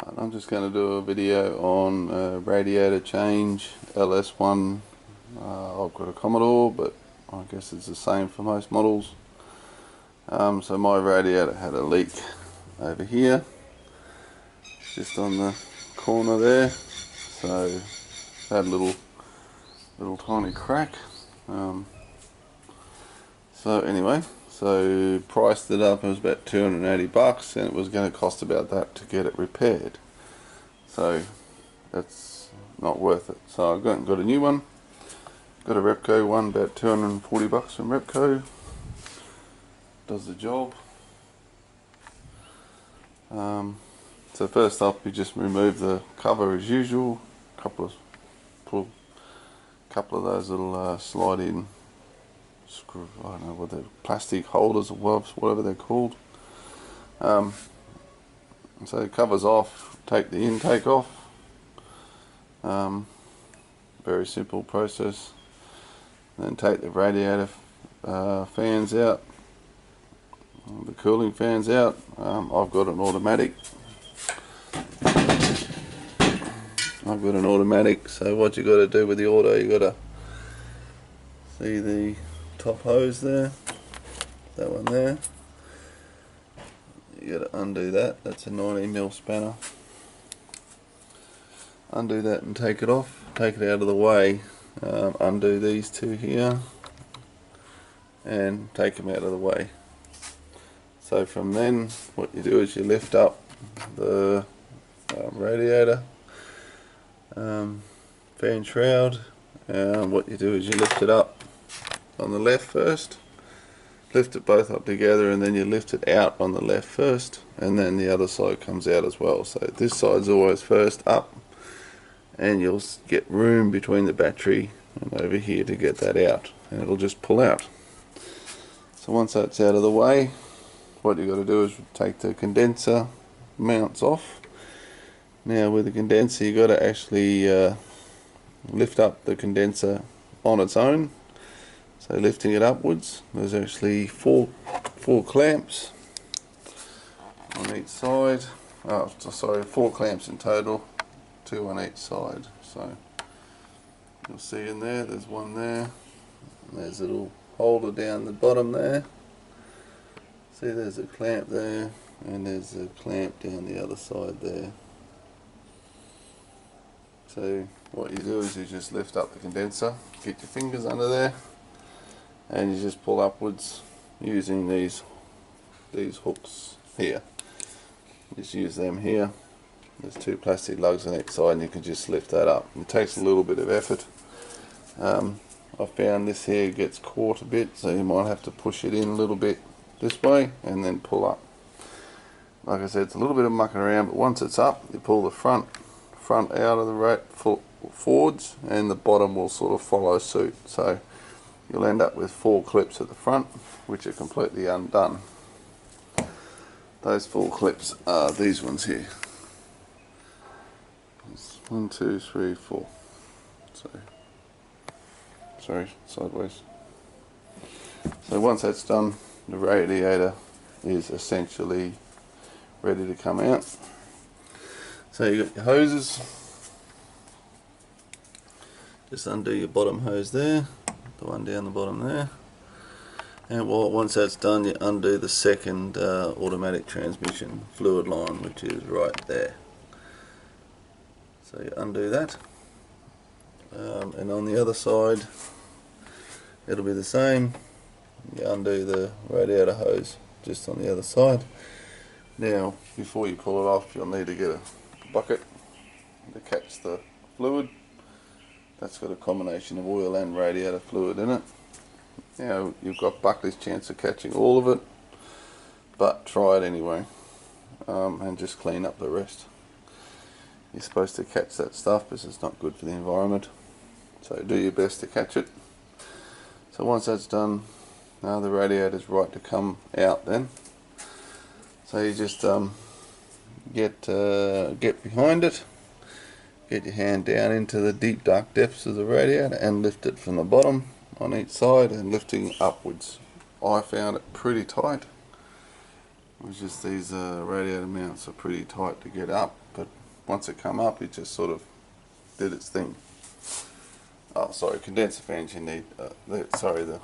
I'm just going to do a video on radiator change LS1. I've got a Commodore, but I guess it's the same for most models. So my radiator had a leak over here, just on the corner there. So had a little tiny crack. So anyway, so priced it up. It was about 280 bucks, and it was going to cost about that to get it repaired. So that's not worth it. So I got a new one. Got a Repco one, about 240 bucks from Repco. Does the job. So first up, you just remove the cover as usual. Couple of those little slide-in screw, I don't know what they're, plastic holders or whatever they're called. So it covers off. Take the intake off. Very simple process. Then take the radiator fans out, the cooling fans out. I've got an automatic. So what you got to do with the auto, you got to see the top hose there, that one there. You got to undo that. That's a 19mm spanner. Undo that and take it off. Take it out of the way. Undo these two here and take them out of the way. So from then, what you do is you lift up the radiator fan shroud. What you do is you lift it up on the left first, lift it both up together, and then you lift it out on the left first, and then the other side comes out as well. So this side's always first up, and you'll get room between the battery and over here to get that out, and it'll just pull out. So once that's out of the way, what you got to do is take the condenser mounts off. Now with the condenser, you got to actually lift up the condenser on its own. So lifting it upwards, there's actually four clamps on each side. Oh, sorry, 4 clamps in total, 2 on each side. So you'll see in there, there's one there, and there's a little holder down the bottom there. See, there's a clamp there, and there's a clamp down the other side there. So what you do is you just lift up the condenser, get your fingers under there, and you just pull upwards using these hooks here. Just use them here. There's 2 plastic lugs on each side, and you can just lift that up. It takes a little bit of effort. I found this here gets caught a bit, so you might have to push it in a little bit this way and then pull up. Like I said, it's a little bit of mucking around, but once it's up, you pull the front out of the forwards, and the bottom will sort of follow suit. So you'll end up with 4 clips at the front, which are completely undone. Those 4 clips are these ones here. 1, 2, 3, 4. So, sorry, sideways. So once that's done, the radiator is essentially ready to come out. So you got your hoses. Just undo your bottom hose there, the one down the bottom there. And once that's done, you undo the second automatic transmission fluid line, which is right there. So you undo that, and on the other side it'll be the same. You undo the radiator hose just on the other side. Now before you pull it off, you'll need to get a bucket to catch the fluid. That's got a combination of oil and radiator fluid in it. Now you've got Buckley's chance of catching all of it, but try it anyway, and just clean up the rest. You're supposed to catch that stuff because it's not good for the environment, so do your best to catch it. So once that's done, now the radiator's right to come out then. So you just get behind it, get your hand down into the deep dark depths of the radiator and lift it from the bottom on each side, and lifting upwards. I found it pretty tight. It's just these radiator mounts are pretty tight to get up, but once it come up it just sort of did its thing. Oh sorry, condenser fans you need, the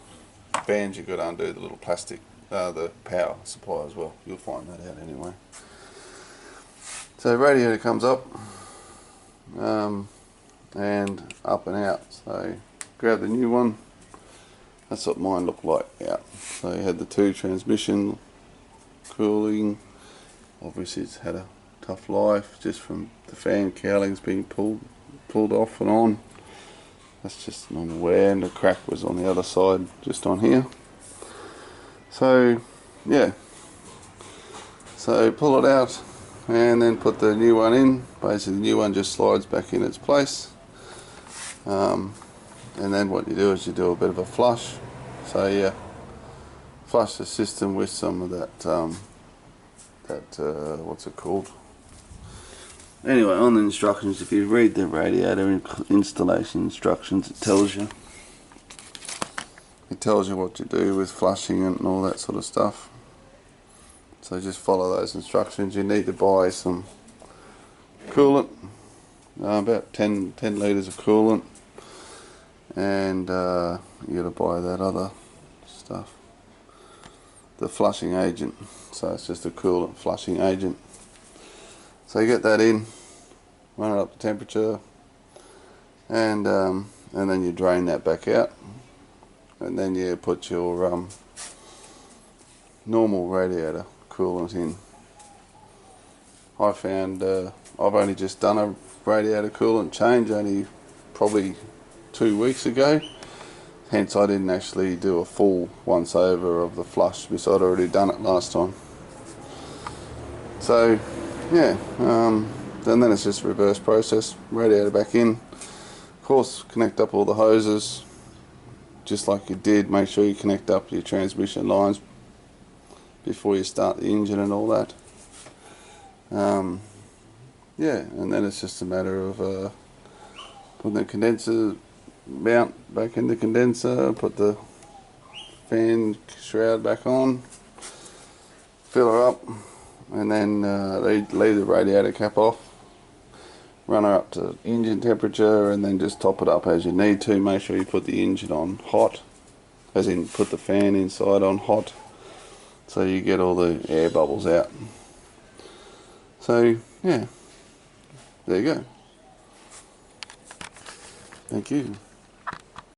bands you got to undo, the little plastic, the power supply as well, you'll find that out anyway. So radiator comes up and up and out, so grab the new one. That's what mine looked like out. So you had the 2 transmission cooling, obviously it's had a tough life just from the fan cowlings being pulled off and on. That's just normal wear, and the crack was on the other side just on here. So yeah, so pull it out and then put the new one in. Basically the new one just slides back in its place, and then what you do is you do a bit of a flush. So yeah, flush the system with some of that what's it called? Anyway, on the instructions, if you read the radiator installation instructions, it tells you what to do with flushing and all that sort of stuff. So just follow those instructions. You need to buy some coolant, about 10 litres of coolant, and you got to buy that other stuff, the flushing agent. So it's just a coolant flushing agent. So you get that in, run it up to temperature, and then you drain that back out, and then you put your normal radiator coolant in. I found I've only just done a radiator coolant change only probably 2 weeks ago, hence I didn't actually do a full once over of the flush because I'd already done it last time. So yeah, then it's just a reverse process, radiator back in. Of course, connect up all the hoses, just like you did. Make sure you connect up your transmission lines before you start the engine and all that. Yeah, and then it's just a matter of putting the condenser mount back in the condenser, put the fan shroud back on, fill her up, and then leave the radiator cap off, run her up to engine temperature, and then just top it up as you need to. Make sure you put the engine on hot, as in put the fan inside on hot, so you get all the air bubbles out. So yeah, there you go. Thank you.